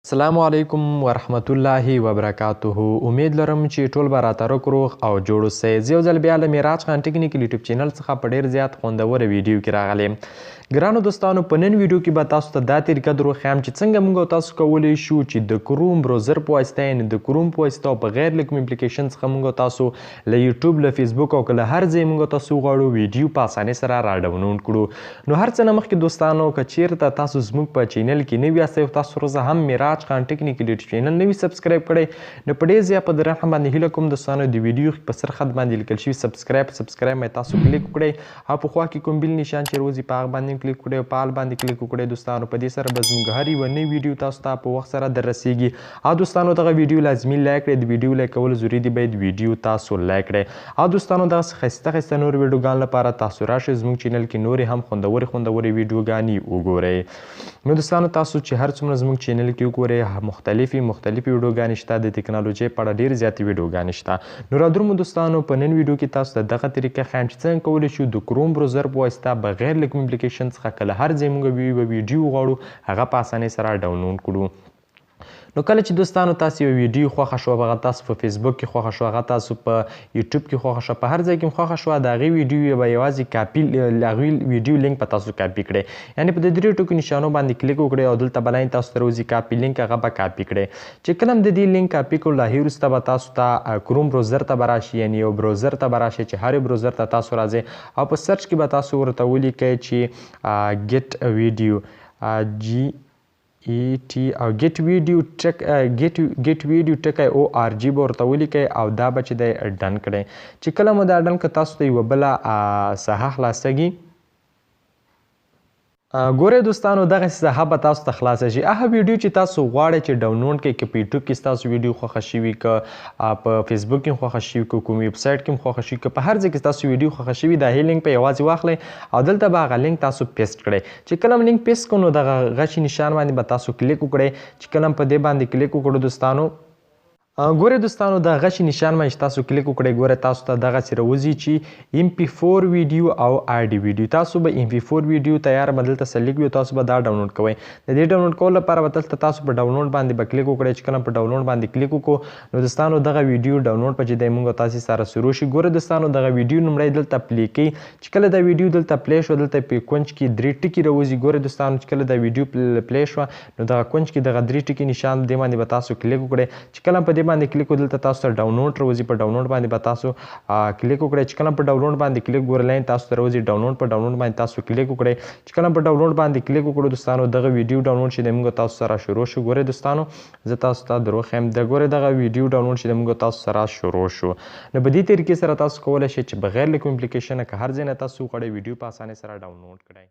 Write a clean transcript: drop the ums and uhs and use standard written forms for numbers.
السلام علیکم ورحمت الله وبرکاته. امید لرم چې ټول به راته روغ او جوړ اوسئ. زه یو ځل بیا له معراج خان ټیکنیکل یوټیوب چینل څخه په ډېر زیات خوندوره ویډیو کې راغلی یم. ګرانو دوستانو، په نن ویډیو کې به تاسو ته دا طریقه در وښیم چې څنګه موږ او تاسو کولی شو چې د کروم بروزر په واسطه یعنې د کروم په واسطه او په غیر له کوم اپلیکیشن څخه موږ او تاسو له یوټیوب، له فیسبوک او که له هر ځای موږ او تاسو وغواړو ویډیو په اسانۍ سره راډاونلوډ کړو. نو هر څه نه مخکې دوستانو، که چیرته تاسو زموږ په چینل کې نوي یاستئ او تاسو روزه هم معراج خان ټیکنیکل یوټیوب چینل نوي سبسکرایب کړئ، نو په ډېر زیات په درنه باندې هیله کوم دوستانو د ویډیو په سر خط باندې لیکل شوي سبسکرایب مې تاسو کلیک وکړئ او په خوا کې کوم بیل نشان چې روزي په هغه باندې کلیک کړئ او په آل باندې کلیک وکړئ. دوستانو په دې سره به زموږ هر یوه نوې ویډیو تاسو ته په وخت سره در رسیږي. او دوستانو دغه ویډیو لازمي لایک کړئ. د ویډیو لایک کول ضروري دي، باید ویډیو تاسو لایک کړئ. او دوستانو دغسې ښایسته ښایسته نور ویډیوګانو لپاره تاسو راشئ زموږ چینل کې نورې هم خوندورې ویډیوګانې وګورئ. نو دوستانو تاسو چې هر څومره زموږ چینل کې وګورئ مختلفې ویډیوګانې شته، د ټکنالوژۍ په اړه ډېرې زیاتې ویډیوګانې شته. نو رادرومو دوستانو، په نن ویډیو کې تاسو ته دغه طریقه ښیم چې څنګه کولی شو د کروم بروزر په واسطه بغیر له کوم اپلیکیشن څخه که له هر ځای موږ ویډیو وغواړو هغه په اسانۍ سره ډاونلوډ کړو. نو کله چې دوستانو تاسو یو ویډیو خوښه شوه، هغه تاسو په فیسبوک کې خوښه شوه، هغه تاسو په یوټیوب کې خوښه شوه، په هر ځای کې خوښه شوه، د هغې ویډیو به یوازې کاپي د هغې ویډیو لینک به تاسو کاپي کړئ. یعنې په د درې ټکو نشانو باندې کلیک وکړئ او دلته به لاین تاسو ته راوځي کاپي لینک، هغه به کاپي کړئ. چې کله هم د دې لینک کاپي کړو له هغې وروسته به تاسو ته کروم بروزر ته به راشي، یعنې یو بروزر ته به راشئ چې هر یو بروزر ته تاسو راځئ او په سرچ کې به تاسو ورته ولیکئ چې ګیټ ویډیو GET او ګیټ ویډیو ټکی ORG به ورته ولیکئ او دا به چې دی ډن کړئ. چې کله مو دا ډن کړه تاسو ته یوه بله ساحه خلاصیږي. ګورئ دوستانو، دغسې ساحه به تاسو ته خلاصه شي. هغه ویډیو چې تاسو غواړئ چې ډاونلوډ کړئ، که په یوټیوب کې ستاسو ویډیو خوښه شوي، که په فیسبوک کې خوښه شوي، که کوم ویبسایټ کې خوښه شوي، که په هر ځای کې ستاسو ویډیو خوښه شوي، د هغې لینک به یوازې واخلئ او دلته به هغه لینک تاسو پیسټ کړئ. چې کله هم لینک پیسټ کړو نو دغه غشي نشان باندې به تاسو کلیک وکړئ. چې کله هم په دې باندې کلیک وکړو دوستانو، ګورئ دوستانو د غشي نشان باندې چې تاسو کلیک وکړئ، ګورئ تاسو ته دغسې راوځي چې MP4 ویډیو او RD ویډیو. تاسو به MP4 ویډیو تیار به دلته سلیکټ وي، تاسو به دا ډاونلوډ کوئ. د دې ډاونلوډ کولو لپاره به دلته تاسو په ډاونلوډ باندې به کلیک وکړئ. چې کله په ډاونلوډ باندې کلیک وکړو نو دوستانو دغه ویډیو ډاونلوډ به چې دی موږ او تاسې سره شروع شي. ګورئ دوستانو دغه ویډیو لومړی دلته پلی کوئ. چې کله دا ویډیو دلته پلی شو، دلته په کونج کې 3 ټکي راوځي. ګورئ دوستانو چې کله دا ویډیو پلی شوه نو دغه کونج کې دغه 3 ټکي نشان دې باندې به تاسو کلیک وکړئ. چې کله په دې باندې کلیک وکړو دلته تاسو ته ډاونلوډ راوځي. په ډاونلوډ باندې به تاسو کلیک وکړئ. چې کله په ډاونلوډ باندې کلیک ګورئ لاین تاسو ته راوځي ډاونلوډ، په ډاونلوډ باندې تاسو کلیک وکړئ. چې کله په ډاونلوډ باندې کلیک وکړو دوستانو دغه ویډیو ډاونلوډ چې دی موږ تاسو سره شروع شو. ګورئ دوستانو زه تاسو ته در وښیم، ګورئ دغه ویډیو ډاونلوډ چې دی موږ تاسو سره شروع شو. نو په دې طریقې سره تاسو کولی شئ چې بغیر له کوم اپلیکیشنه که هر ځای نه تاسو وغواړئ ویډیو په اسانۍ سره ډاونلوډ کړئ.